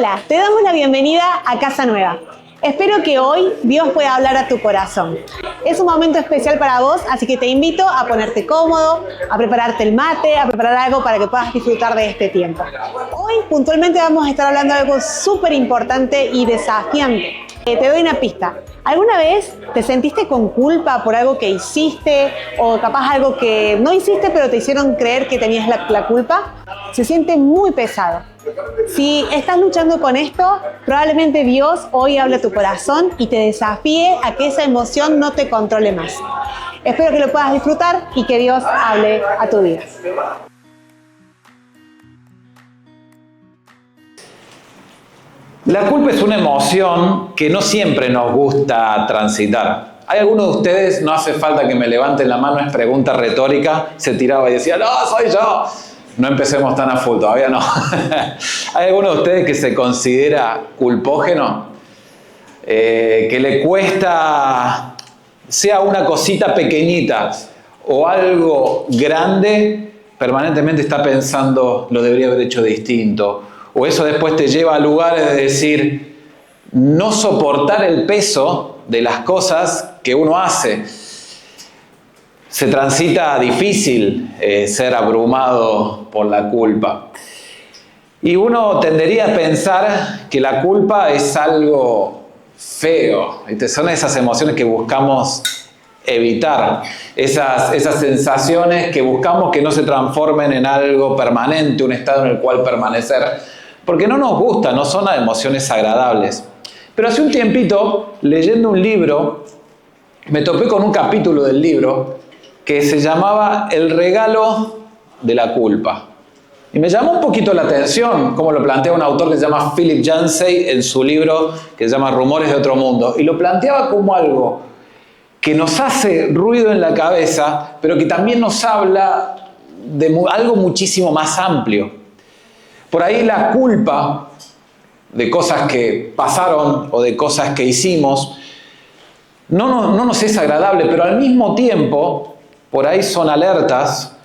Hola, te damos la bienvenida a Casa Nueva. Espero que hoy Dios pueda hablar a tu corazón. Es un momento especial para vos, así que te invito a ponerte cómodo, a prepararte el mate, a preparar algo para que puedas disfrutar de este tiempo. Hoy puntualmente vamos a estar hablando de algo súper importante y desafiante. Te doy una pista. ¿Alguna vez te sentiste con culpa por algo que hiciste o capaz algo que no hiciste pero te hicieron creer que tenías la culpa? Se siente muy pesado. Si estás luchando con esto, probablemente Dios hoy hable a tu corazón y te desafíe a que esa emoción no te controle más. Espero que lo puedas disfrutar y que Dios hable a tu vida. La culpa es una emoción que no siempre nos gusta transitar. Hay algunos de ustedes, no hace falta que me levanten la mano, es pregunta retórica, se tiraba y decía, ¡no, soy yo! No empecemos tan a full, todavía no. ¿Hay alguno de ustedes que se considera culpógeno? Que le cuesta, sea una cosita pequeñita o algo grande, permanentemente está pensando, lo debería haber hecho distinto. O eso después te lleva a lugares de decir, no soportar el peso de las cosas que uno hace. Se transita difícil ser abrumado por la culpa. Y uno tendería a pensar que la culpa es algo feo. Son esas emociones que buscamos evitar. Esas sensaciones que buscamos que no se transformen en algo permanente, un estado en el cual permanecer. Porque no nos gusta, no son emociones agradables. Pero hace un tiempito, leyendo un libro, me topé con un capítulo del libro que se llamaba El regalo de la culpa. Y me llamó un poquito la atención cómo lo plantea un autor que se llama Philip Yancey en su libro que se llama Rumores de otro mundo. Y lo planteaba como algo que nos hace ruido en la cabeza, pero que también nos habla de algo muchísimo más amplio. Por ahí la culpa de cosas que pasaron o de cosas que hicimos no nos es agradable, pero al mismo tiempo por ahí son alertas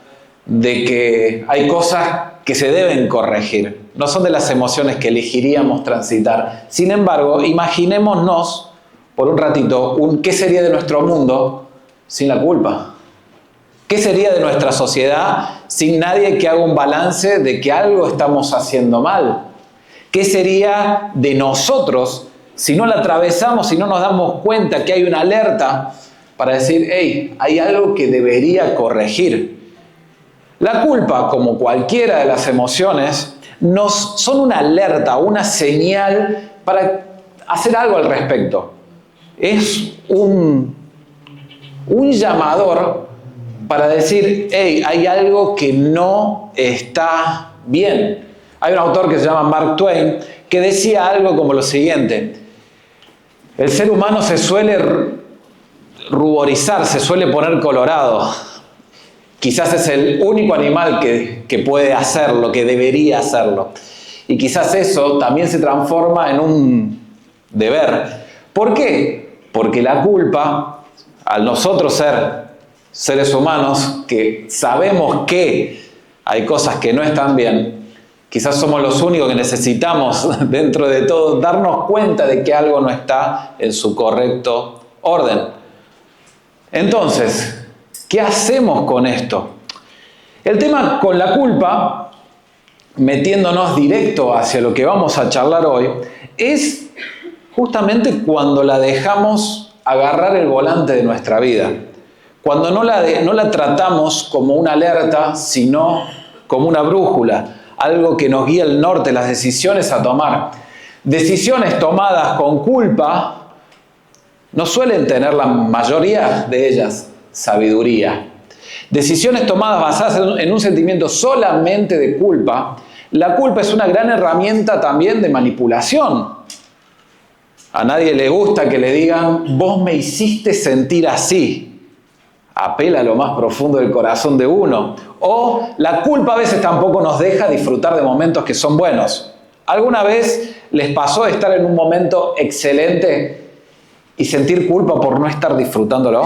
de que hay cosas que se deben corregir. No son de las emociones que elegiríamos transitar. Sin embargo, imaginémonos por un ratito qué sería de nuestro mundo sin la culpa. ¿Qué sería de nuestra sociedad sin nadie que haga un balance de que algo estamos haciendo mal? ¿Qué sería de nosotros si no la atravesamos, si no nos damos cuenta que hay una alerta para decir, hey, hay algo que debería corregir? La culpa, como cualquiera de las emociones, son una alerta, una señal para hacer algo al respecto. Es un llamador para decir, hey, hay algo que no está bien. Hay un autor que se llama Mark Twain que decía algo como lo siguiente: el ser humano se suele ruborizar, se suele poner colorado. Quizás es el único animal que puede hacerlo, que debería hacerlo. Y quizás eso también se transforma en un deber. ¿Por qué? Porque la culpa, al nosotros ser seres humanos que sabemos que hay cosas que no están bien, quizás somos los únicos que necesitamos, dentro de todo, darnos cuenta de que algo no está en su correcto orden. Entonces, ¿qué hacemos con esto? El tema con la culpa, metiéndonos directo hacia lo que vamos a charlar hoy, es justamente cuando la dejamos agarrar el volante de nuestra vida. Cuando no la tratamos como una alerta, sino como una brújula, algo que nos guía el norte, las decisiones a tomar. Decisiones tomadas con culpa no suelen tener, la mayoría de ellas, sabiduría. Decisiones tomadas basadas en un sentimiento solamente de culpa. La culpa es una gran herramienta también de manipulación. A nadie le gusta que le digan, vos me hiciste sentir así. Apela a lo más profundo del corazón de uno. O la culpa a veces tampoco nos deja disfrutar de momentos que son buenos. ¿Alguna vez les pasó estar en un momento excelente y sentir culpa por no estar disfrutándolo?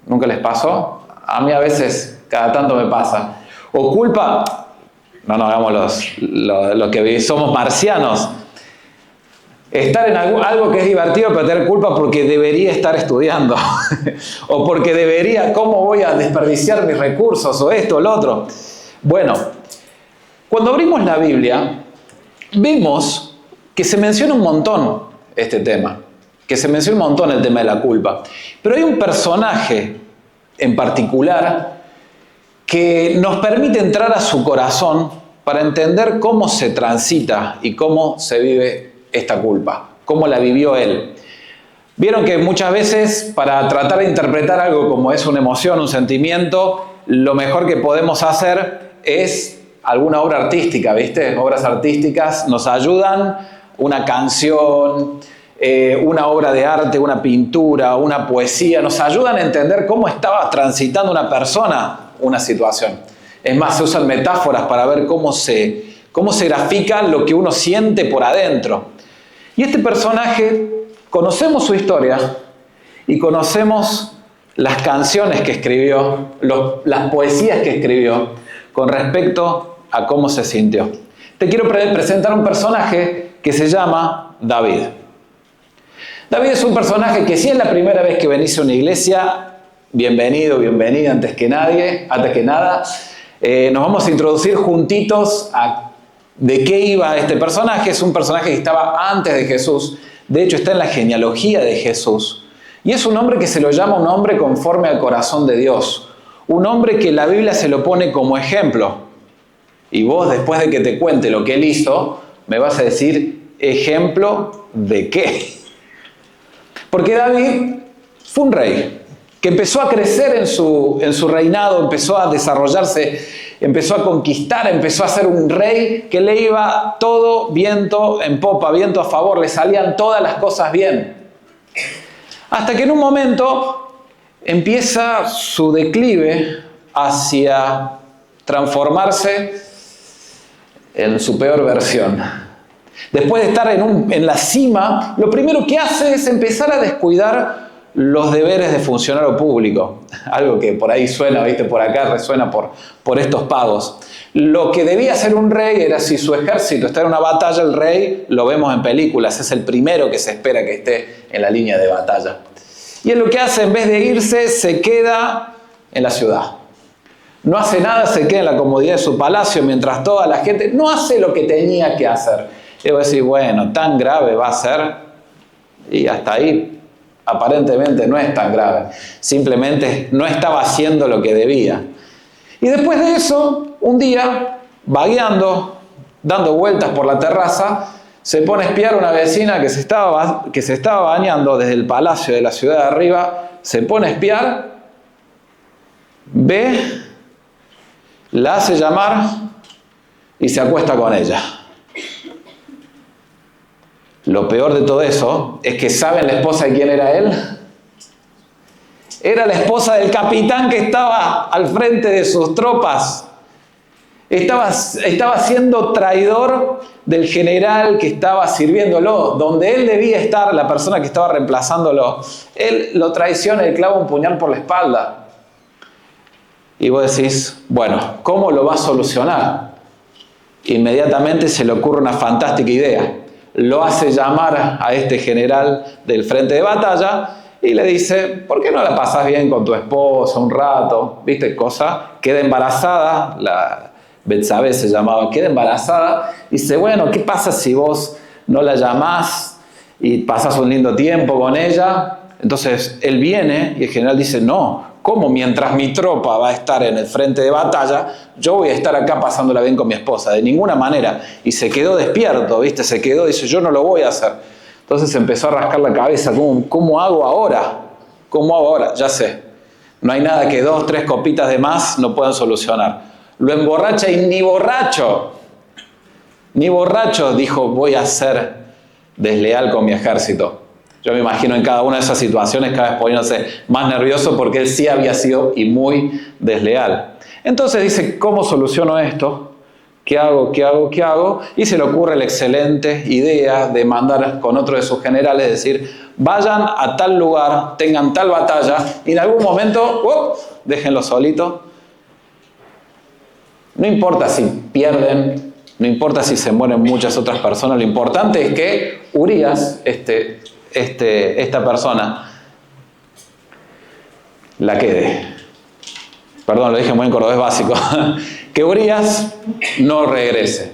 ¿Nunca les pasó? A mí a veces, cada tanto me pasa. O culpa, no nos hagamos los que somos marcianos. Estar en algo que es divertido, pero tener culpa porque debería estar estudiando. O porque debería, ¿cómo voy a desperdiciar mis recursos? O esto o lo otro. Bueno, cuando abrimos la Biblia, vemos que se menciona un montón este tema. Que se menciona un montón el tema de la culpa. Pero hay un personaje en particular que nos permite entrar a su corazón para entender cómo se transita y cómo se vive esta culpa, cómo la vivió él. Vieron que muchas veces para tratar de interpretar algo como es una emoción, un sentimiento, lo mejor que podemos hacer es alguna obra artística, ¿viste? Obras artísticas nos ayudan, una canción, una obra de arte, una pintura, una poesía, nos ayudan a entender cómo estaba transitando una persona una situación. Es más, se usan metáforas para ver cómo se grafica lo que uno siente por adentro. Y este personaje, conocemos su historia y conocemos las canciones que escribió, las poesías que escribió con respecto a cómo se sintió. Te quiero presentar un personaje que se llama David. David es un personaje que si es la primera vez que venís a una iglesia, bienvenido, bienvenida antes que nada. Nos vamos a introducir juntitos a de qué iba este personaje. Es un personaje que estaba antes de Jesús. De hecho, está en la genealogía de Jesús. Y es un hombre que se lo llama un hombre conforme al corazón de Dios. Un hombre que la Biblia se lo pone como ejemplo. Y vos, después de que te cuente lo que él hizo, me vas a decir, ¿ejemplo de qué? Porque David fue un rey que empezó a crecer en su reinado, empezó a desarrollarse, empezó a conquistar, empezó a ser un rey que le iba todo viento en popa, viento a favor, le salían todas las cosas bien. Hasta que en un momento empieza su declive hacia transformarse en su peor versión. Después de estar en la cima, lo primero que hace es empezar a descuidar los deberes de funcionario público. Algo que por ahí suena, ¿viste? Por acá resuena por estos pagos. Lo que debía hacer un rey era, si su ejército está en una batalla, el rey, lo vemos en películas, es el primero que se espera que esté en la línea de batalla. Y él lo que hace, en vez de irse, se queda en la ciudad. No hace nada, se queda en la comodidad de su palacio, mientras toda la gente no hace lo que tenía que hacer. Y voy a decir, bueno, tan grave va a ser, y hasta ahí aparentemente no es tan grave. Simplemente no estaba haciendo lo que debía. Y después de eso, un día, vagueando, dando vueltas por la terraza, se pone a espiar a una vecina que se estaba bañando desde el palacio de la ciudad de arriba, se pone a espiar, ve, la hace llamar y se acuesta con ella. Lo peor de todo eso es que ¿saben la esposa de quién era él? Era la esposa del capitán que estaba al frente de sus tropas. Estaba siendo traidor del general que estaba sirviéndolo. Donde él debía estar, la persona que estaba reemplazándolo, él lo traiciona y le clava un puñal por la espalda. Y vos decís, bueno, ¿cómo lo va a solucionar? Inmediatamente se le ocurre una fantástica idea. Lo hace llamar a este general del frente de batalla y le dice, ¿por qué no la pasás bien con tu esposa un rato? ¿Viste? Queda embarazada, la Betsabé se llamaba, queda embarazada, y dice, bueno, ¿qué pasa si vos no la llamás y pasás un lindo tiempo con ella? Entonces él viene y el general dice, no, ¿cómo mientras mi tropa va a estar en el frente de batalla, yo voy a estar acá pasándola bien con mi esposa? De ninguna manera. Y se quedó despierto, ¿viste? Se quedó, dice, yo no lo voy a hacer. Entonces empezó a rascar la cabeza, ¿cómo hago ahora? ¿Cómo hago ahora? Ya sé, no hay nada que 2, 3 copitas de más no puedan solucionar. Lo emborracha y ni borracho dijo, voy a ser desleal con mi ejército. Yo me imagino en cada una de esas situaciones cada vez poniéndose más nervioso porque él sí había sido y muy desleal. Entonces dice, ¿cómo soluciono esto? ¿Qué hago? Y se le ocurre la excelente idea de mandar con otro de sus generales, decir, vayan a tal lugar, tengan tal batalla, y en algún momento, déjenlo solito. No importa si pierden, no importa si se mueren muchas otras personas, lo importante es que Urías, esta persona, la quede. Perdón, lo dije muy en cordobés básico. Que Urías no regrese.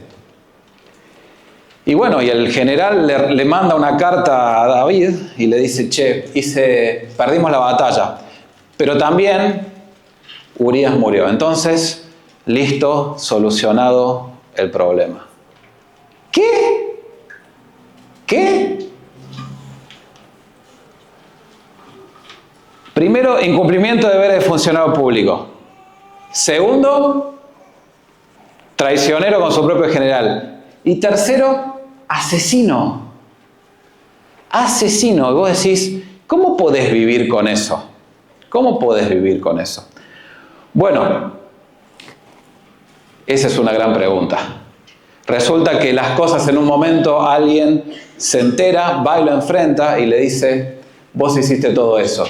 Y bueno, y el general le manda una carta a David y le dice, che, perdimos la batalla, pero también Urías murió. Entonces, listo, solucionado el problema. ¿Qué? ¿Qué? Primero, incumplimiento de deberes de funcionario público. Segundo, traicionero con su propio general. Y tercero, asesino. Asesino. Y vos decís, ¿cómo podés vivir con eso? ¿Cómo podés vivir con eso? Bueno, esa es una gran pregunta. Resulta que las cosas en un momento alguien se entera, va y lo enfrenta y le dice, vos hiciste todo eso.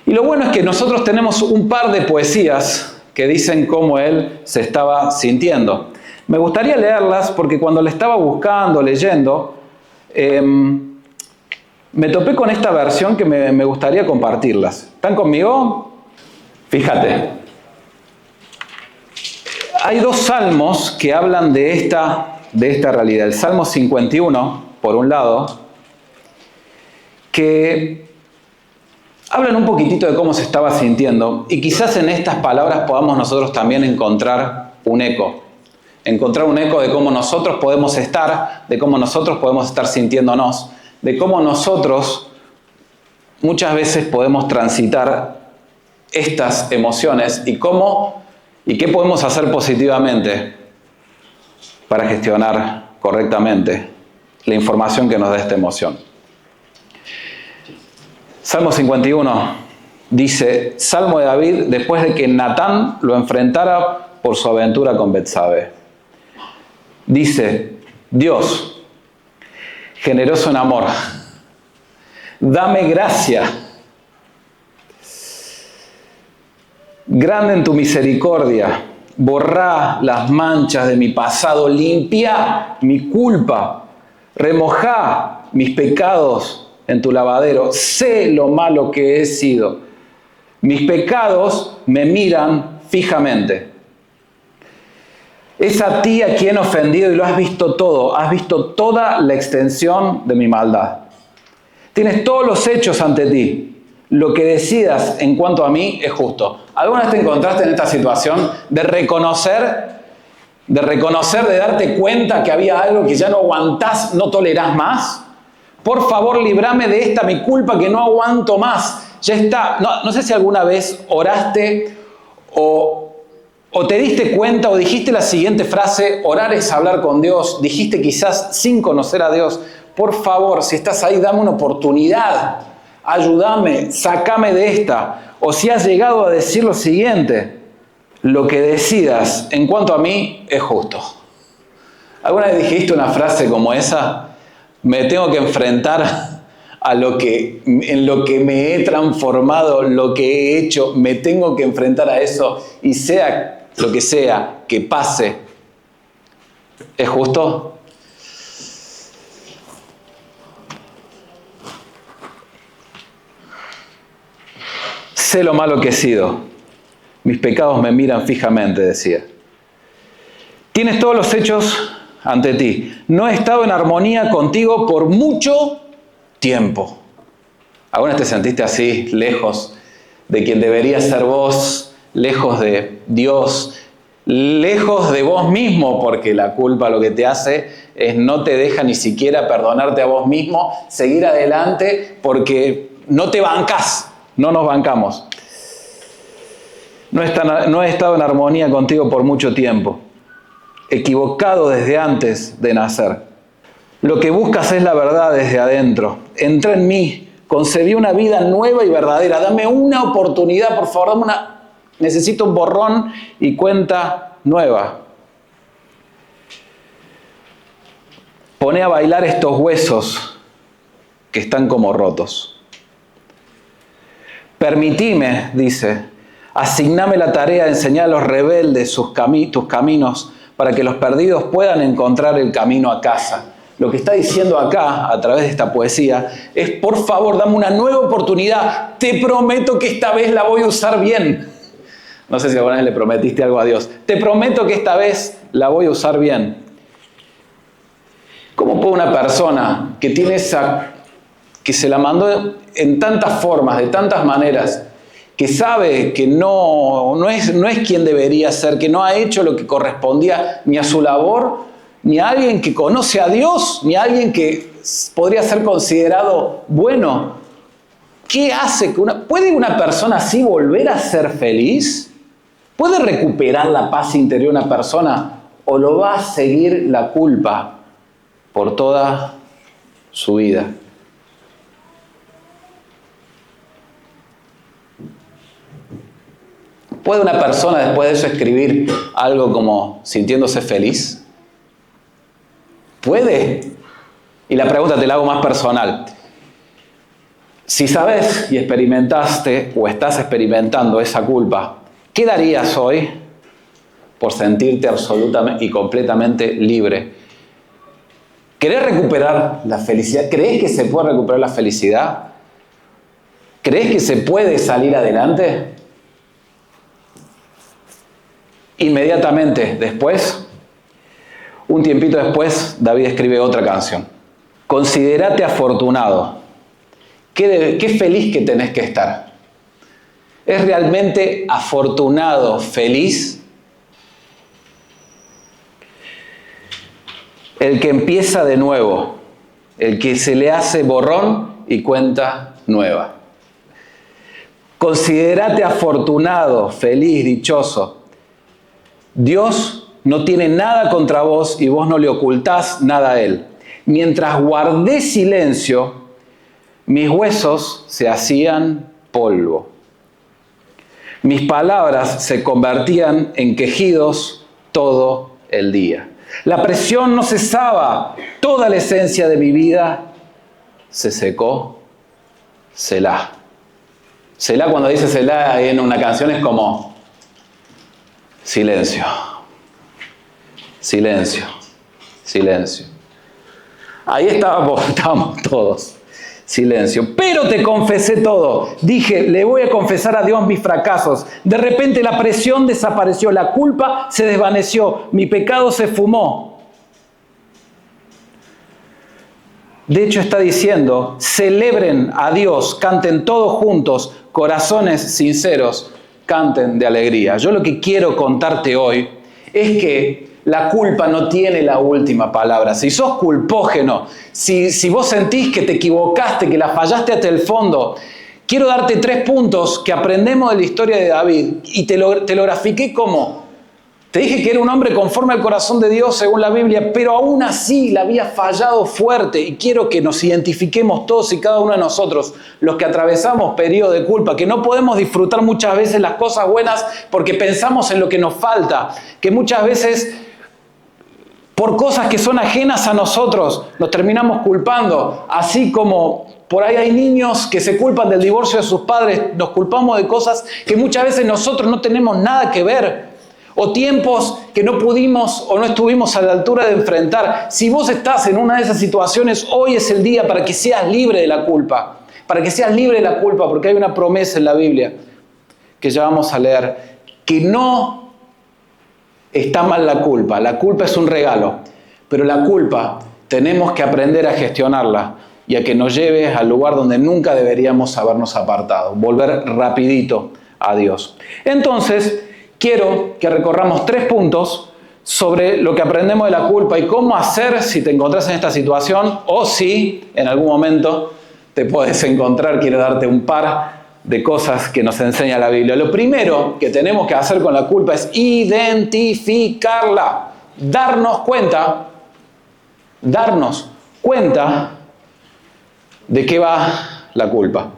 Y lo bueno es que nosotros tenemos un par de poesías que dicen cómo él se estaba sintiendo. Me gustaría leerlas porque cuando le estaba buscando, leyendo, me topé con esta versión que me gustaría compartirlas. ¿Están conmigo? Fíjate. Hay dos salmos que hablan de esta realidad. El Salmo 51, por un lado, que hablan un poquitito de cómo se estaba sintiendo y quizás en estas palabras podamos nosotros también encontrar un eco. Encontrar un eco de cómo nosotros podemos estar, de cómo nosotros podemos estar sintiéndonos, de cómo nosotros muchas veces podemos transitar estas emociones y qué podemos hacer positivamente para gestionar correctamente la información que nos da esta emoción. Salmo 51 dice, Salmo de David después de que Natán lo enfrentara por su aventura con Betsabe. Dice, Dios, generoso en amor, dame gracia, grande en tu misericordia, borrá las manchas de mi pasado, limpia mi culpa, remojá mis pecados en tu lavadero, sé lo malo que he sido. Mis pecados me miran fijamente. Es a ti a quien he ofendido y lo has visto todo. Has visto toda la extensión de mi maldad. Tienes todos los hechos ante ti. Lo que decidas en cuanto a mí es justo. ¿Alguna vez te encontraste en esta situación de reconocer, de darte cuenta que había algo que ya no aguantás, no tolerás más? Por favor, líbrame de esta mi culpa que no aguanto más. Ya está. No sé si alguna vez oraste o te diste cuenta o dijiste la siguiente frase, orar es hablar con Dios. Dijiste quizás sin conocer a Dios, por favor, si estás ahí, dame una oportunidad. Ayúdame, sácame de esta. O si has llegado a decir lo siguiente, lo que decidas en cuanto a mí es justo. ¿Alguna vez dijiste una frase como esa? Me tengo que enfrentar en lo que me he transformado, lo que he hecho, me tengo que enfrentar a eso y sea lo que sea que pase, ¿es justo? Sé lo malo que he sido, mis pecados me miran fijamente, decía. Tienes todos los hechos ante ti. No he estado en armonía contigo por mucho tiempo. ¿Alguna vez te sentiste así, lejos de quien debería ser vos, lejos de Dios, lejos de vos mismo? Porque la culpa lo que te hace es no te deja ni siquiera perdonarte a vos mismo, seguir adelante porque no te bancás, no nos bancamos. No he estado en armonía contigo por mucho tiempo. Equivocado desde antes de nacer. Lo que buscas es la verdad desde adentro. Entra en mí, concebí una vida nueva y verdadera. Dame una oportunidad, por favor, necesito un borrón y cuenta nueva. Poné a bailar estos huesos que están como rotos. Permitime, dice, Asigname la tarea de enseñar a los rebeldes tus caminos para que los perdidos puedan encontrar el camino a casa. Lo que está diciendo acá, a través de esta poesía, es: por favor, dame una nueva oportunidad. Te prometo que esta vez la voy a usar bien. No sé si alguna vez le prometiste algo a Dios. Te prometo que esta vez la voy a usar bien. ¿Cómo puede una persona que tiene que se la mandó en tantas formas, de tantas maneras, que sabe que no es quien debería ser, que no ha hecho lo que correspondía ni a su labor, ni a alguien que conoce a Dios, ni a alguien que podría ser considerado bueno? ¿Qué hace? ¿Puede una persona así volver a ser feliz? ¿Puede recuperar la paz interior una persona? ¿O lo va a seguir la culpa por toda su vida? ¿Puede una persona después de eso escribir algo como sintiéndose feliz? ¿Puede? Y la pregunta te la hago más personal. Si sabes y experimentaste o estás experimentando esa culpa, ¿qué darías hoy por sentirte absolutamente y completamente libre? ¿Querés recuperar la felicidad? ¿Crees que se puede recuperar la felicidad? ¿Crees que se puede salir adelante? Inmediatamente después, un tiempito después, David escribe otra canción. Considérate afortunado. Qué feliz que tenés que estar. ¿Es realmente afortunado, feliz? El que empieza de nuevo, el que se le hace borrón y cuenta nueva. Considérate afortunado, feliz, dichoso. Dios no tiene nada contra vos y vos no le ocultás nada a Él. Mientras guardé silencio, mis huesos se hacían polvo. Mis palabras se convertían en quejidos todo el día. La presión no cesaba. Toda la esencia de mi vida se secó. Selah. Selah, cuando dice Selah en una canción, es como silencio. Silencio. Silencio. Ahí estábamos todos. Silencio. Pero te confesé todo. Dije, le voy a confesar a Dios mis fracasos. De repente la presión desapareció, la culpa se desvaneció, mi pecado se fumó. De hecho está diciendo, celebren a Dios, canten todos juntos, corazones sinceros, canten de alegría. Yo lo que quiero contarte hoy es que la culpa no tiene la última palabra. Si sos culpógeno, si vos sentís que te equivocaste, que la fallaste hasta el fondo, quiero darte 3 puntos que aprendemos de la historia de David y te lo grafiqué como. Te dije que era un hombre conforme al corazón de Dios según la Biblia, pero aún así la había fallado fuerte y quiero que nos identifiquemos todos y cada uno de nosotros, los que atravesamos periodos de culpa, que no podemos disfrutar muchas veces las cosas buenas porque pensamos en lo que nos falta, que muchas veces por cosas que son ajenas a nosotros nos terminamos culpando, así como por ahí hay niños que se culpan del divorcio de sus padres, nos culpamos de cosas que muchas veces nosotros no tenemos nada que ver. O tiempos que no pudimos o no estuvimos a la altura de enfrentar. Si vos estás en una de esas situaciones, hoy es el día para que seas libre de la culpa. Para que seas libre de la culpa, porque hay una promesa en la Biblia que ya vamos a leer, que no está mal la culpa. La culpa es un regalo, pero la culpa tenemos que aprender a gestionarla y a que nos lleve al lugar donde nunca deberíamos habernos apartado. Volver rapidito a Dios. Entonces, quiero que recorramos 3 puntos sobre lo que aprendemos de la culpa y cómo hacer si te encontrás en esta situación o si en algún momento te puedes encontrar. Quiero darte un par de cosas que nos enseña la Biblia. Lo primero que tenemos que hacer con la culpa es identificarla, darnos cuenta de qué va la culpa.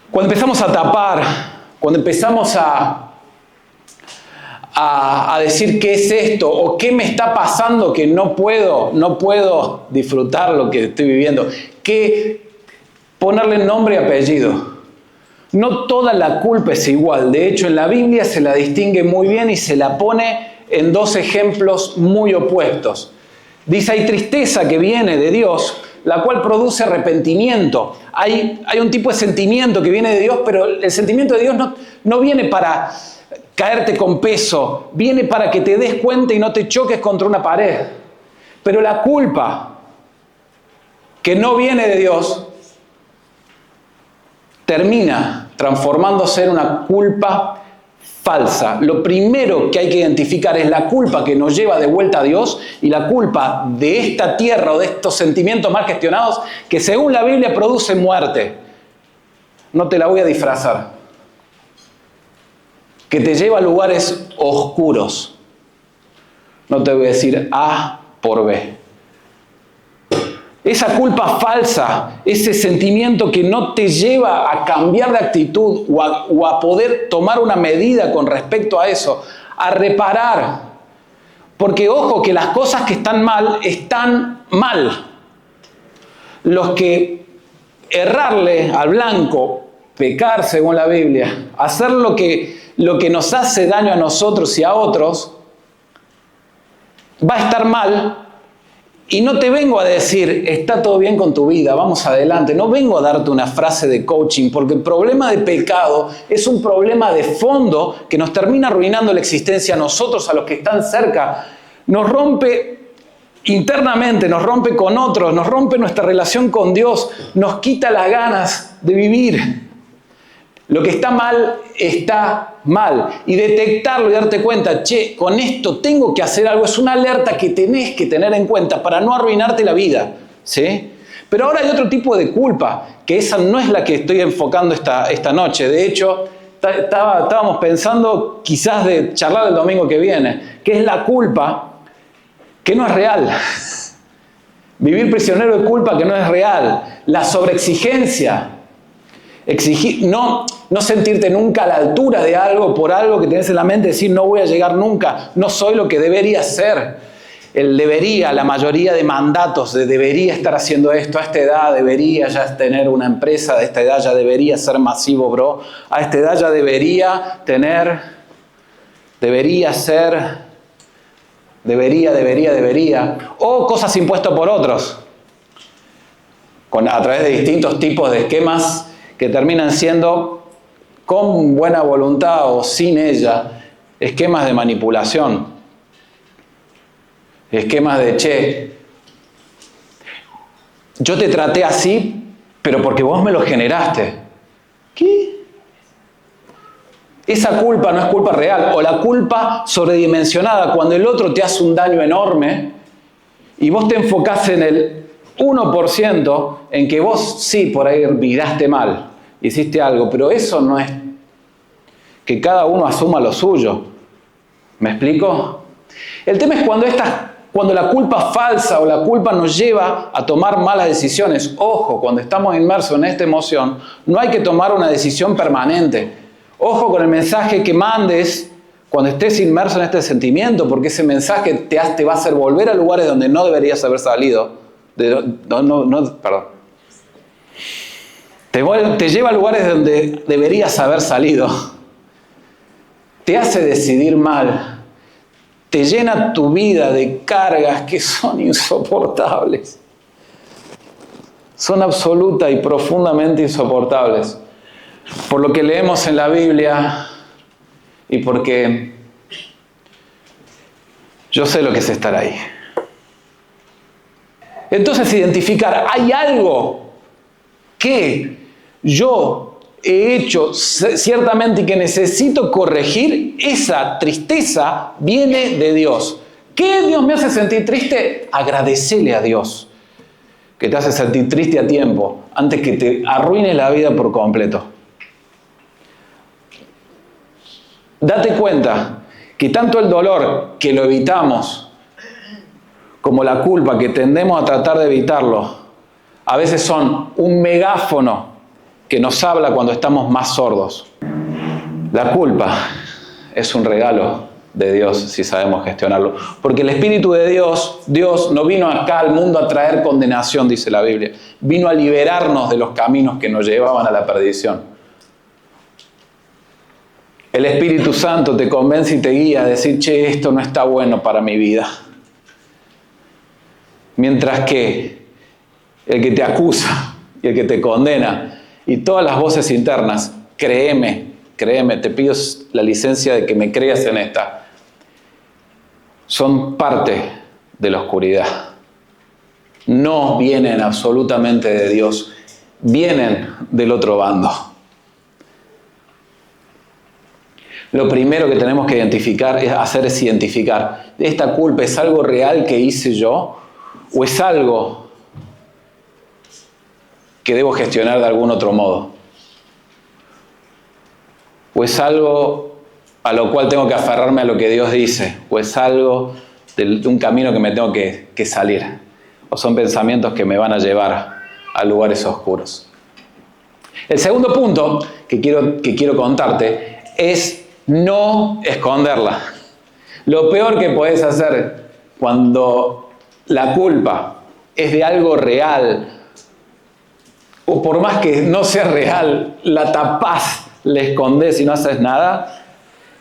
Cuando empezamos a tapar, cuando empezamos a decir qué es esto o qué me está pasando que no puedo disfrutar lo que estoy viviendo, que ponerle nombre y apellido. No toda la culpa es igual. De hecho, en la Biblia se la distingue muy bien y se la pone en dos ejemplos muy opuestos. Dice, hay tristeza que viene de Dios, la cual produce arrepentimiento. Hay un tipo de sentimiento que viene de Dios, pero el sentimiento de Dios no viene para caerte con peso, viene para que te des cuenta y no te choques contra una pared. Pero la culpa que no viene de Dios termina transformándose en una culpa falsa. Lo primero que hay que identificar es la culpa que nos lleva de vuelta a Dios y la culpa de esta tierra o de estos sentimientos mal gestionados que según la Biblia producen muerte. No te la voy a disfrazar. Que te lleva a lugares oscuros. No te voy a decir A por B. Esa culpa falsa, ese sentimiento que no te lleva a cambiar de actitud o a poder tomar una medida con respecto a eso, a reparar. Porque ojo que las cosas que están mal. Los que errarle al blanco, pecar según la Biblia, hacer lo que nos hace daño a nosotros y a otros, va a estar mal. Y no te vengo a decir, está todo bien con tu vida, vamos adelante. No vengo a darte una frase de coaching, porque el problema de pecado es un problema de fondo que nos termina arruinando la existencia a nosotros, a los que están cerca. Nos rompe internamente, nos rompe con otros, nos rompe nuestra relación con Dios, nos quita las ganas de vivir. Lo que está mal, está mal. Y detectarlo y darte cuenta, con esto tengo que hacer algo, es una alerta que tenés que tener en cuenta para no arruinarte la vida, ¿sí? Pero ahora hay otro tipo de culpa, que esa no es la que estoy enfocando esta noche. De hecho, estábamos pensando quizás de charlar el domingo que viene, que es la culpa que no es real. Vivir prisionero de culpa que no es real. La sobreexigencia. Exigir, no sentirte nunca a la altura de algo por algo que tenés en la mente, decir no voy a llegar nunca, no soy lo que debería ser. El debería, la mayoría de mandatos de debería estar haciendo esto, a esta edad debería ya tener una empresa, a esta edad ya debería ser masivo, bro, a esta edad ya debería o cosas impuestas por otros, a través de distintos tipos de esquemas que terminan siendo, con buena voluntad o sin ella, esquemas de manipulación. Esquemas de, yo te traté así, pero porque vos me lo generaste. ¿Qué? Esa culpa no es culpa real, o la culpa sobredimensionada, cuando el otro te hace un daño enorme y vos te enfocás en el 1% en que vos sí, por ahí miraste mal, hiciste algo, pero eso no es que cada uno asuma lo suyo. ¿Me explico? El tema es cuando la culpa falsa o la culpa nos lleva a tomar malas decisiones. Ojo, cuando estamos inmersos en esta emoción, no hay que tomar una decisión permanente. Ojo con el mensaje que mandes cuando estés inmerso en este sentimiento, porque ese mensaje te va a hacer volver a lugares donde no deberías haber salido. Te lleva a lugares donde deberías haber salido. Te hace decidir mal. Te llena tu vida de cargas que son insoportables. Son absoluta y profundamente insoportables. Por lo que leemos en la Biblia y porque yo sé lo que es estar ahí. Entonces identificar, hay algo que yo he hecho ciertamente y que necesito corregir, esa tristeza viene de Dios. ¿Qué Dios me hace sentir triste? Agradecele a Dios que te hace sentir triste a tiempo, antes que te arruine la vida por completo. Date cuenta que tanto el dolor que lo evitamos, como la culpa que tendemos a tratar de evitarlo, a veces son un megáfono que nos habla cuando estamos más sordos. La culpa es un regalo de Dios si sabemos gestionarlo. Porque el Espíritu de Dios no vino acá al mundo a traer condenación, dice la Biblia. Vino a liberarnos de los caminos que nos llevaban a la perdición. El Espíritu Santo te convence y te guía a decir, che, esto no está bueno para mi vida. Mientras que el que te acusa y el que te condena y todas las voces internas, créeme, te pido la licencia de que me creas en esta, son parte de la oscuridad. No vienen absolutamente de Dios, vienen del otro bando. Lo primero que tenemos que es identificar, ¿esta culpa es algo real que hice yo o es algo que debo gestionar de algún otro modo? ¿O es algo a lo cual tengo que aferrarme a lo que Dios dice? ¿O es algo de un camino que me tengo que salir? ¿O son pensamientos que me van a llevar a lugares oscuros? El segundo punto que quiero contarte es no esconderla. Lo peor que podés hacer cuando la culpa es de algo real, o por más que no sea real, la tapás, la escondés y no haces nada,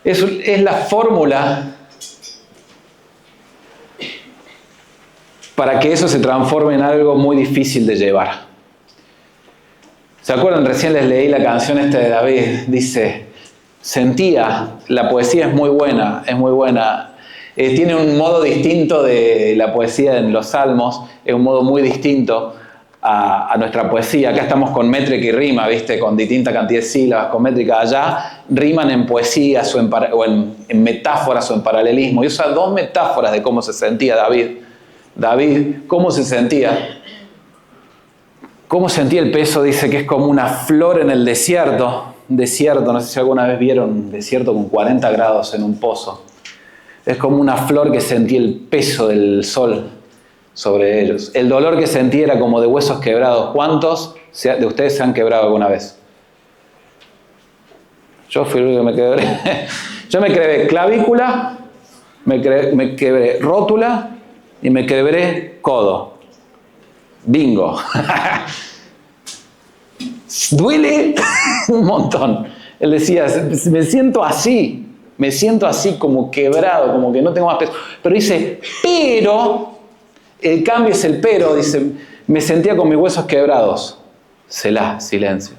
es la fórmula para que eso se transforme en algo muy difícil de llevar. ¿Se acuerdan? Recién les leí la canción esta de David. Dice, la poesía es muy buena, tiene un modo distinto de la poesía en los salmos, es un modo muy distinto a nuestra poesía. Acá estamos con métrica y rima, ¿viste? Con distinta cantidad de sílabas, con métrica. Allá riman en poesías o en metáforas o en paralelismo. Y usa dos metáforas de cómo se sentía David. David, ¿cómo se sentía? ¿Cómo sentía el peso? Dice que es como una flor en el desierto. Desierto, no sé si alguna vez vieron un desierto con 40 grados en un pozo. Es como una flor que sentía el peso del sol sobre ellos. El dolor que sentía era como de huesos quebrados. ¿Cuántos de ustedes se han quebrado alguna vez? Yo fui el único que me quebré. Yo me quebré clavícula, me quebré rótula y me quebré codo. Bingo. Duele un montón. Él decía, me siento así como quebrado, como que no tengo más peso. Pero dice, pero, el cambio es el pero, dice, me sentía con mis huesos quebrados. Silencio.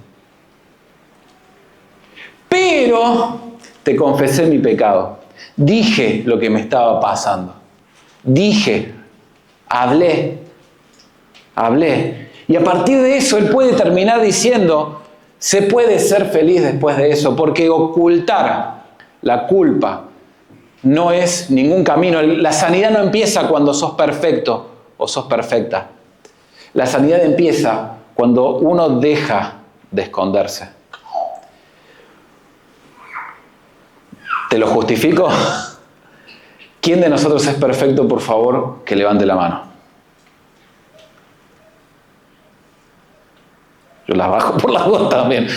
Pero te confesé mi pecado. Dije lo que me estaba pasando. Hablé. Y a partir de eso él puede terminar diciendo, se puede ser feliz después de eso, porque ocultar la culpa no es ningún camino. La sanidad no empieza cuando sos perfecto o sos perfecta. La sanidad empieza cuando uno deja de esconderse. ¿Te lo justifico? ¿Quién de nosotros es perfecto, por favor, que levante la mano? Yo las bajo por las dos también.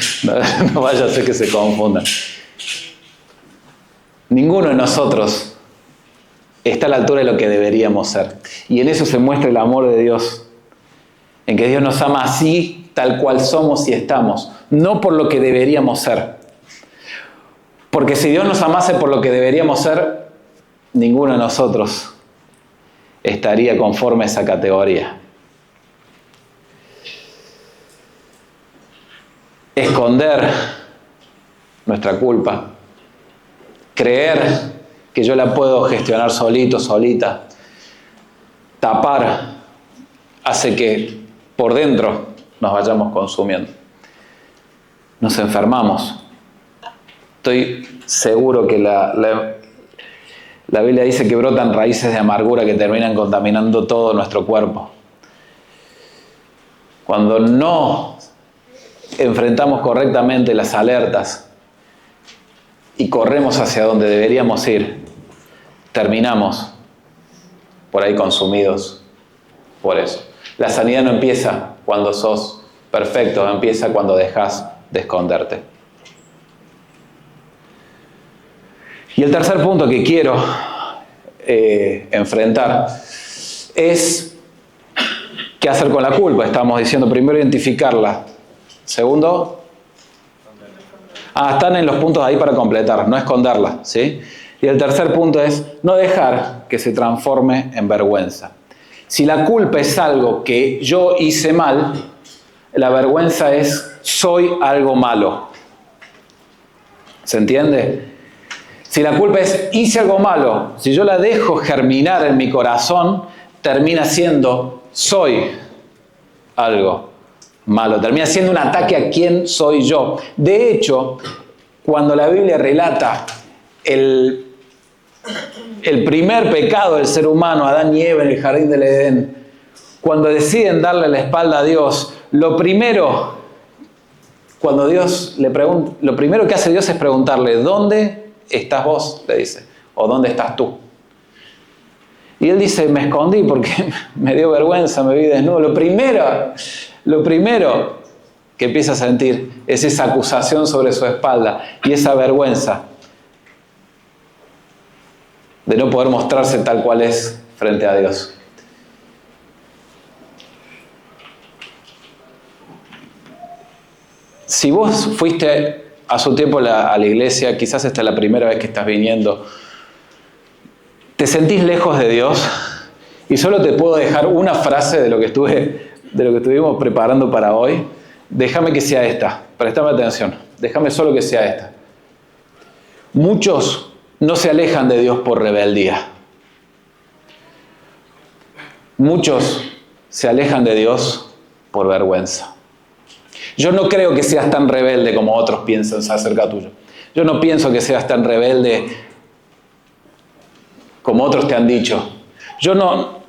No vaya a ser que se confundan. Ninguno de nosotros está a la altura de lo que deberíamos ser. Y en eso se muestra el amor de Dios. En que Dios nos ama así, tal cual somos y estamos. No por lo que deberíamos ser. Porque si Dios nos amase por lo que deberíamos ser, ninguno de nosotros estaría conforme a esa categoría. Esconder nuestra culpa, creer que yo la puedo gestionar solito, solita, tapar, hace que por dentro nos vayamos consumiendo. Nos enfermamos. Estoy seguro que la Biblia dice que brotan raíces de amargura que terminan contaminando todo nuestro cuerpo. Cuando no enfrentamos correctamente las alertas y corremos hacia donde deberíamos ir, terminamos por ahí consumidos por eso. La sanidad no empieza cuando sos perfecto, empieza cuando dejas de esconderte. Y el tercer punto que quiero enfrentar es qué hacer con la culpa. Estamos diciendo primero identificarla. Segundo, Están en los puntos ahí para completar, no esconderla, ¿sí? Y el tercer punto es no dejar que se transforme en vergüenza. Si la culpa es algo que yo hice mal, la vergüenza es soy algo malo. ¿Se entiende? Si la culpa es hice algo malo, si yo la dejo germinar en mi corazón, termina siendo soy algo malo. Termina siendo un ataque a quién soy yo. De hecho, cuando la Biblia relata el primer pecado del ser humano, Adán y Eva en el jardín del Edén, cuando deciden darle la espalda a Dios, lo primero que hace Dios es preguntarle, ¿dónde estás vos? Le dice, o ¿dónde estás tú? Y él dice, me escondí porque me dio vergüenza, me vi desnudo. Lo primero que empieza a sentir es esa acusación sobre su espalda y esa vergüenza de no poder mostrarse tal cual es frente a Dios. Si vos fuiste a su tiempo a la iglesia, quizás esta es la primera vez que estás viniendo, te sentís lejos de Dios y solo te puedo dejar una frase de lo que estuvimos preparando para hoy. Déjame que sea esta, prestame atención, déjame solo que sea esta. Muchos no se alejan de Dios por rebeldía. Muchos se alejan de Dios por vergüenza. Yo no creo que seas tan rebelde como otros piensan acerca tuyo. Yo no pienso que seas tan rebelde como otros te han dicho. Yo no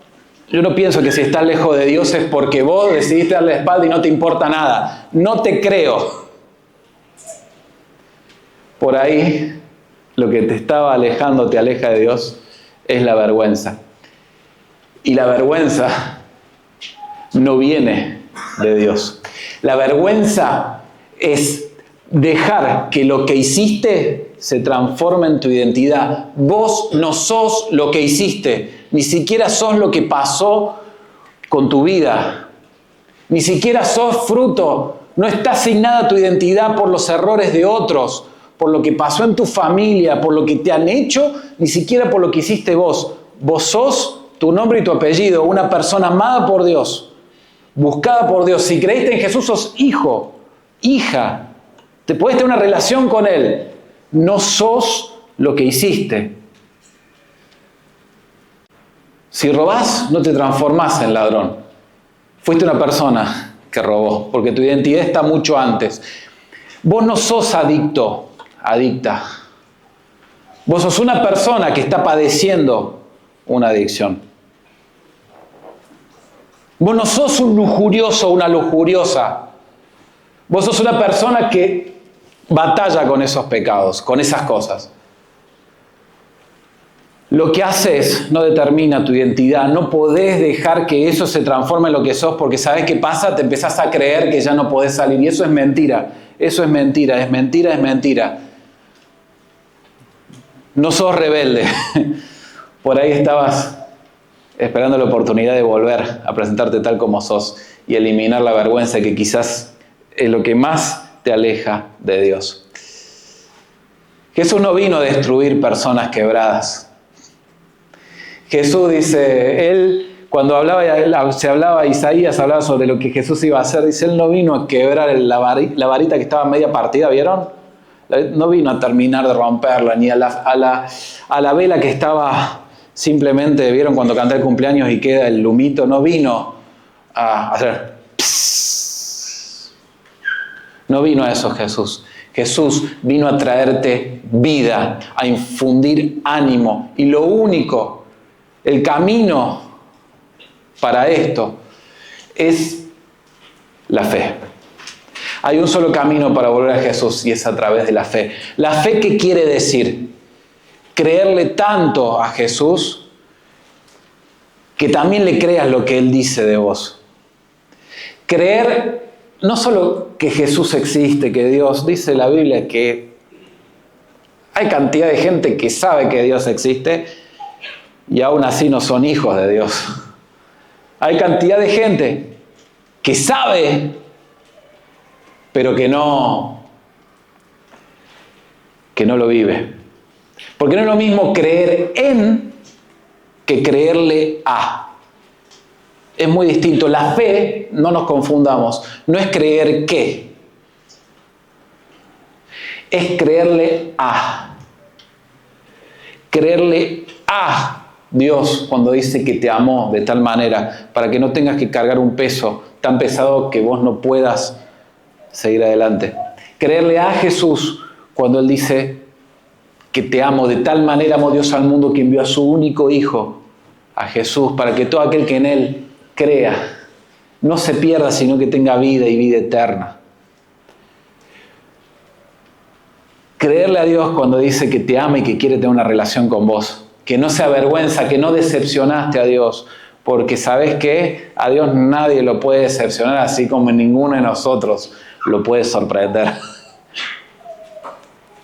pienso que si estás lejos de Dios es porque vos decidiste darle la espalda y no te importa nada. No te creo. Por ahí, lo que te estaba alejando, te aleja de Dios, es la vergüenza. Y la vergüenza no viene de Dios. La vergüenza es dejar que lo que hiciste se transforme en tu identidad. Vos no sos lo que hiciste, ni siquiera sos lo que pasó con tu vida, ni siquiera sos fruto, no está asignada tu identidad por los errores de otros, por lo que pasó en tu familia, por lo que te han hecho, ni siquiera por lo que hiciste vos. Vos sos tu nombre y tu apellido, una persona amada por Dios, buscada por Dios. Si creíste en Jesús, sos hijo, hija, te puedes tener una relación con Él. No sos lo que hiciste. Si robás, no te transformás en ladrón. Fuiste una persona que robó, porque tu identidad está mucho antes. Vos no sos adicto, adicta. Vos sos una persona que está padeciendo una adicción. Vos no sos un lujurioso o una lujuriosa. Vos sos una persona que batalla con esos pecados, con esas cosas. Lo que haces no determina tu identidad. No podés dejar que eso se transforme en lo que sos, porque ¿sabés qué pasa? Te empezás a creer que ya no podés salir. Y eso es mentira. Eso es mentira, es mentira, es mentira. No sos rebelde. Por ahí estabas esperando la oportunidad de volver a presentarte tal como sos y eliminar la vergüenza que quizás es lo que más te aleja de Dios. Jesús no vino a destruir personas quebradas. Jesús dice, Él, cuando Isaías hablaba sobre lo que Jesús iba a hacer, dice, Él no vino a quebrar la varita que estaba media partida, ¿vieron? No vino a terminar de romperla, ni a la vela que estaba simplemente, ¿vieron cuando canté el cumpleaños y queda el humito? No vino a hacer pss. No vino a eso Jesús. Jesús vino a traerte vida, a infundir ánimo. Y lo único, el camino para esto es la fe. Hay un solo camino para volver a Jesús y es a través de la fe. ¿La fe qué quiere decir? Creerle tanto a Jesús que también le creas lo que Él dice de vos. Creer no solo que Jesús existe, que Dios, dice la Biblia que hay cantidad de gente que sabe que Dios existe y aún así no son hijos de Dios. Hay cantidad de gente que sabe, pero que no que no lo vive. Porque no es lo mismo creer en que creerle a. Es muy distinto. La fe, no nos confundamos, no es creer que. Es creerle a. Creerle a Dios cuando dice que te amó de tal manera para que no tengas que cargar un peso tan pesado que vos no puedas seguir adelante. Creerle a Jesús cuando Él dice que te amo. De tal manera amó Dios al mundo que envió a su único Hijo, a Jesús, para que todo aquel que en Él crea no se pierda, sino que tenga vida y vida eterna. Creerle a Dios cuando dice que te ama y que quiere tener una relación con vos. Que no se avergüenza, que no decepcionaste a Dios. Porque ¿sabes qué? A Dios nadie lo puede decepcionar, así como ninguno de nosotros lo puede sorprender.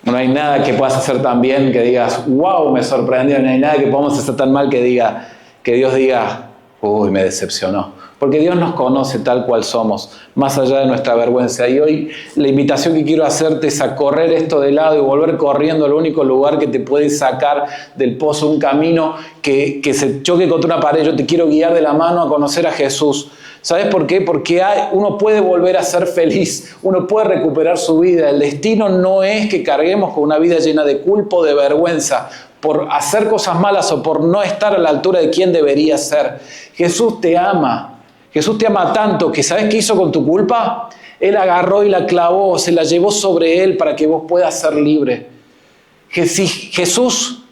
No hay nada que puedas hacer tan bien que digas, wow, me sorprendió. No hay nada que podamos hacer tan mal que Dios diga, uy, me decepcionó. Porque Dios nos conoce tal cual somos, más allá de nuestra vergüenza. Y hoy la invitación que quiero hacerte es a correr esto de lado y volver corriendo al único lugar que te puede sacar del pozo, un camino que se choque contra una pared. Yo te quiero guiar de la mano a conocer a Jesús. ¿Sabes por qué? Porque uno puede volver a ser feliz, uno puede recuperar su vida. El destino no es que carguemos con una vida llena de culpa o de vergüenza por hacer cosas malas o por no estar a la altura de quien debería ser. Jesús te ama. Jesús te ama tanto que ¿sabes qué hizo con tu culpa? Él agarró y la clavó, se la llevó sobre Él para que vos puedas ser libre. Jesús,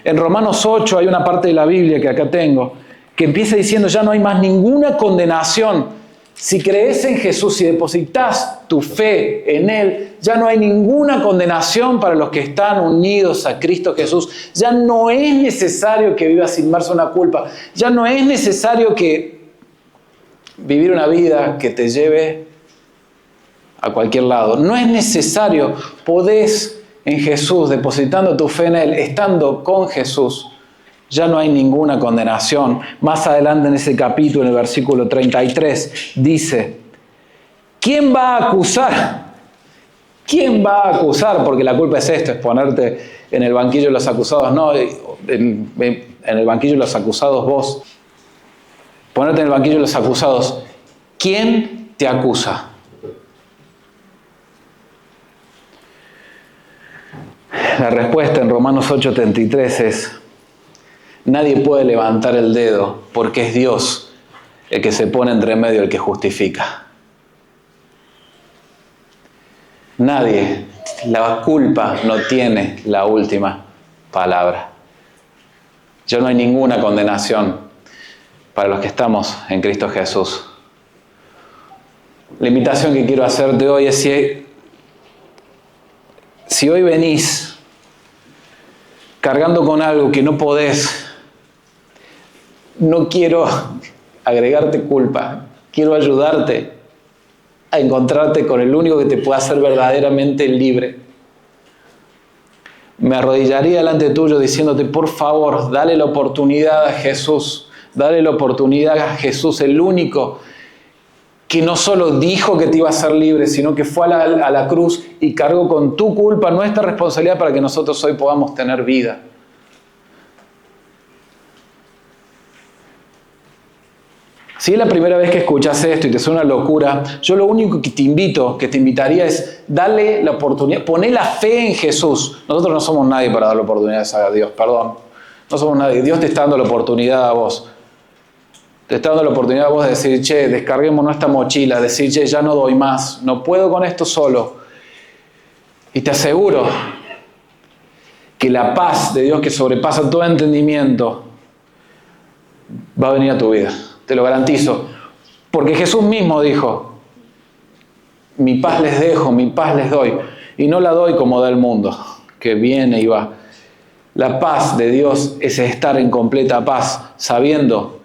en Romanos 8 hay una parte de la Biblia que acá tengo, que empieza diciendo ya no hay más ninguna condenación. Si crees en Jesús y depositas tu fe en Él, ya no hay ninguna condenación para los que están unidos a Cristo Jesús. Ya no es necesario que vivas inmerso en una culpa. Ya no es necesario que vivir una vida que te lleve a cualquier lado. No es necesario. Podés en Jesús, depositando tu fe en Él, estando con Jesús, ya no hay ninguna condenación. Más adelante en ese capítulo, en el versículo 33, dice, ¿quién va a acusar? ¿Quién va a acusar? Porque la culpa es esto, es ponerte en el banquillo de los acusados. No, en el banquillo de los acusados vos. Ponerte en el banquillo de los acusados. ¿Quién te acusa? La respuesta en Romanos 8:33 es, nadie puede levantar el dedo porque es Dios el que se pone entre medio, el que justifica. Nadie, la culpa no tiene la última palabra. Ya no hay ninguna condenación para los que estamos en Cristo Jesús. La invitación que quiero hacerte hoy es si hoy venís cargando con algo que no podés, no quiero agregarte culpa, quiero ayudarte a encontrarte con el único que te puede hacer verdaderamente libre. Me arrodillaría delante tuyo diciéndote, por favor, dale la oportunidad a Jesús. Dale la oportunidad a Jesús, el único que no solo dijo que te iba a hacer libre, sino que fue a la cruz y cargó con tu culpa, nuestra responsabilidad para que nosotros hoy podamos tener vida. Si es la primera vez que escuchas esto y te suena una locura, yo lo único que te invitaría es darle la oportunidad, poner la fe en Jesús. Nosotros no somos nadie para dar la oportunidad a Dios, perdón. No somos nadie. Dios te está dando la oportunidad a vos. Te está dando la oportunidad a vos de decir, che, descarguémonos esta mochila, decir, che, ya no doy más, no puedo con esto solo. Y te aseguro que la paz de Dios que sobrepasa todo entendimiento va a venir a tu vida, te lo garantizo. Porque Jesús mismo dijo, mi paz les dejo, mi paz les doy. Y no la doy como da el mundo, que viene y va. La paz de Dios es estar en completa paz, sabiendo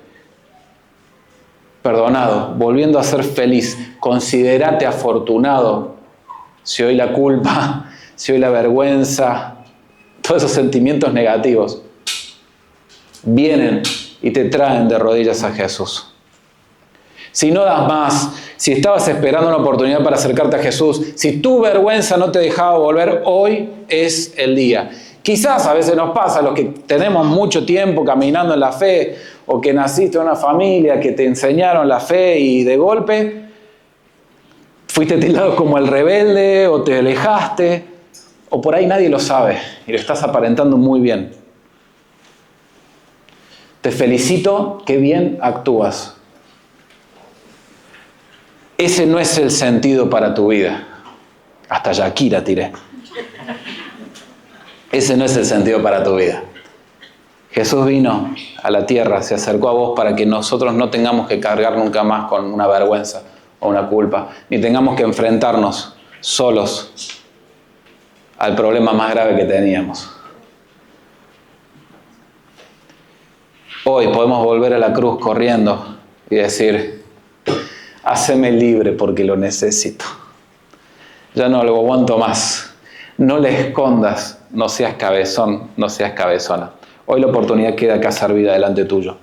perdonado, volviendo a ser feliz. Considérate afortunado si hoy la culpa, si hoy la vergüenza, todos esos sentimientos negativos vienen y te traen de rodillas a Jesús. si no das más, si estabas esperando una oportunidad para acercarte a Jesús, si tu vergüenza no te dejaba volver, hoy es el día. Quizás a veces nos pasa, los que tenemos mucho tiempo caminando en la fe, o que naciste en una familia que te enseñaron la fe y de golpe fuiste tildado como el rebelde o te alejaste, o por ahí nadie lo sabe y lo estás aparentando muy bien. Te felicito, qué bien actúas. Ese no es el sentido para tu vida. Hasta Shakira tiré. Ese no es el sentido para tu vida. Jesús vino a la tierra, se acercó a vos para que nosotros no tengamos que cargar nunca más con una vergüenza o una culpa, ni tengamos que enfrentarnos solos al problema más grave que teníamos. Hoy podemos volver a la cruz corriendo y decir, haceme libre porque lo necesito. Ya no lo aguanto más. No le escondas, no seas cabezón, no seas cabezona. Hoy la oportunidad queda acá servida delante tuyo.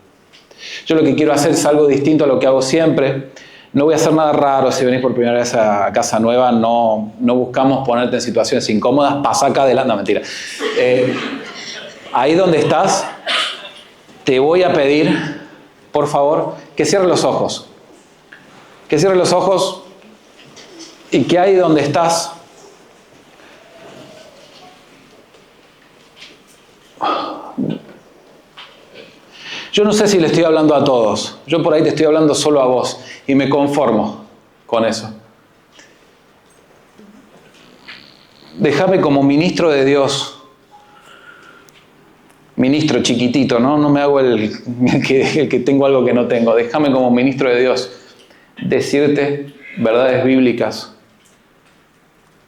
Yo lo que quiero hacer es algo distinto a lo que hago siempre. No voy a hacer nada raro si venís por primera vez a Casa Nueva. No buscamos ponerte en situaciones incómodas. Pasa acá adelante, no, mentira. Ahí donde estás, te voy a pedir, por favor, que cierres los ojos. Que cierres los ojos y que ahí donde estás, yo no sé si le estoy hablando a todos. Yo por ahí te estoy hablando solo a vos y me conformo con eso. Déjame como ministro de Dios, ministro chiquitito, ¿no? No me hago el que tengo algo que no tengo. Déjame como ministro de Dios decirte verdades bíblicas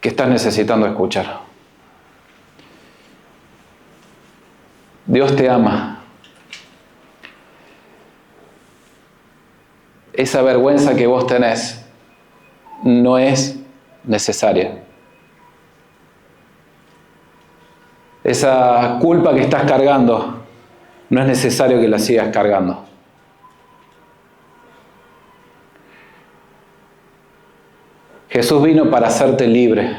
que estás necesitando escuchar. Dios te ama. Esa vergüenza que vos tenés no es necesaria. Esa culpa que estás cargando no es necesario que la sigas cargando. Jesús vino para hacerte libre,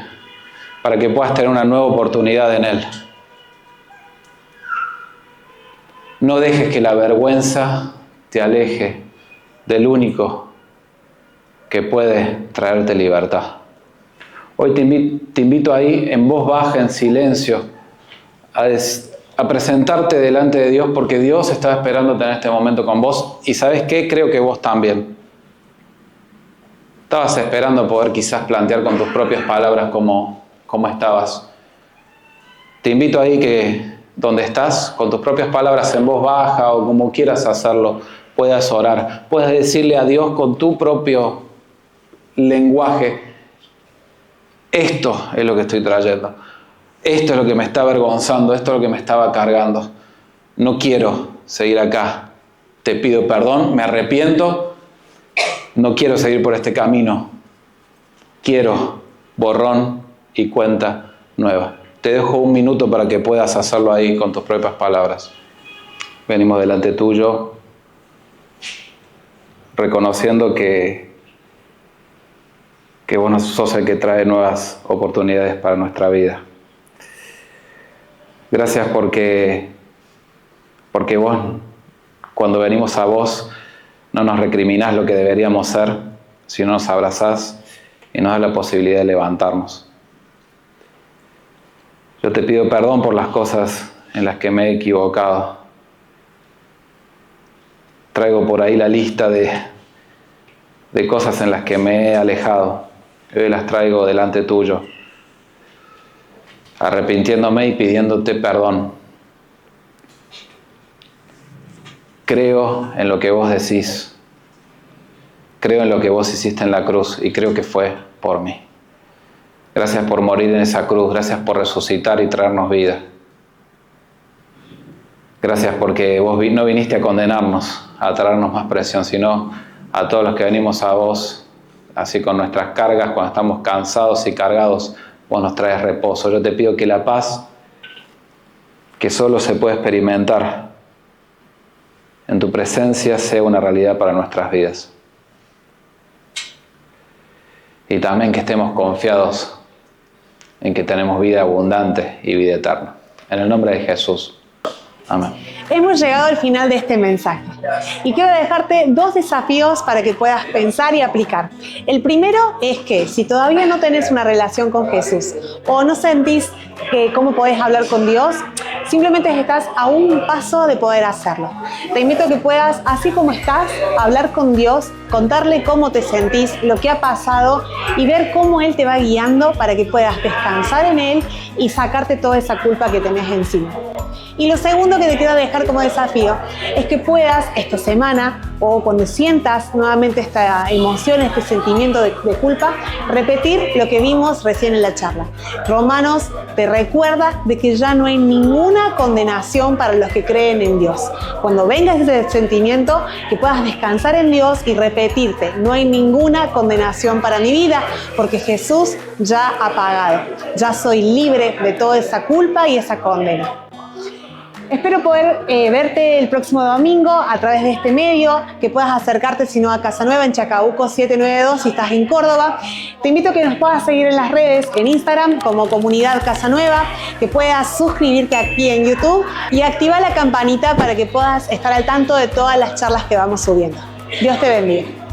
para que puedas tener una nueva oportunidad en Él. No dejes que la vergüenza te aleje del único que puede traerte libertad. Hoy te invito ahí en voz baja, en silencio, a presentarte delante de Dios, porque Dios está esperándote en este momento con vos. Y ¿sabes qué? Creo que vos también. Estabas esperando poder quizás plantear con tus propias palabras cómo estabas. Te invito ahí que donde estás, con tus propias palabras en voz baja o como quieras hacerlo, puedas orar, puedas decirle a Dios con tu propio lenguaje, esto es lo que estoy trayendo, esto es lo que me está avergonzando, esto es lo que me estaba cargando, no quiero seguir acá, te pido perdón, me arrepiento, no quiero seguir por este camino, quiero borrón y cuenta nueva. Te dejo un minuto para que puedas hacerlo ahí con tus propias palabras. Venimos delante tuyo, reconociendo que vos sos el que trae nuevas oportunidades para nuestra vida. Gracias porque vos, cuando venimos a vos, no nos recriminás lo que deberíamos ser, sino nos abrazás y nos das la posibilidad de levantarnos. Yo te pido perdón por las cosas en las que me he equivocado. Traigo por ahí la lista de cosas en las que me he alejado. Hoy las traigo delante tuyo, arrepintiéndome y pidiéndote perdón. Creo en lo que vos decís. Creo en lo que vos hiciste en la cruz y creo que fue por mí. Gracias por morir en esa cruz. Gracias por resucitar y traernos vida. Gracias porque vos no viniste a condenarnos, a traernos más presión, sino a todos los que venimos a vos, así con nuestras cargas, cuando estamos cansados y cargados, vos nos traes reposo. Yo te pido que la paz, que solo se puede experimentar en tu presencia, sea una realidad para nuestras vidas. y también que estemos confiados en que tenemos vida abundante y vida eterna. En el nombre de Jesús. Amén. Hemos llegado al final de este mensaje y quiero dejarte 2 desafíos para que puedas pensar y aplicar. El primero es que si todavía no tenés una relación con Jesús o no sentís cómo podés hablar con Dios, simplemente estás a un paso de poder hacerlo. Te invito a que puedas, así como estás, hablar con Dios, contarle cómo te sentís, lo que ha pasado y ver cómo Él te va guiando para que puedas descansar en Él y sacarte toda esa culpa que tenés encima. Y lo segundo que te quiero dejar como desafío es que puedas esta semana o cuando sientas nuevamente esta emoción, este sentimiento de culpa, repetir lo que vimos recién en la charla. Romanos te recuerda de que ya no hay ninguna condenación para los que creen en Dios. Cuando venga ese sentimiento, que puedas descansar en Dios y repetirte, no hay ninguna condenación para mi vida porque Jesús ya ha pagado. Ya soy libre de toda esa culpa y esa condena. Espero poder verte el próximo domingo a través de este medio, que puedas acercarte si no a Casa Nueva en Chacabuco 792 si estás en Córdoba. Te invito a que nos puedas seguir en las redes, en Instagram como Comunidad Casa Nueva, que puedas suscribirte aquí en YouTube y activar la campanita para que puedas estar al tanto de todas las charlas que vamos subiendo. Dios te bendiga.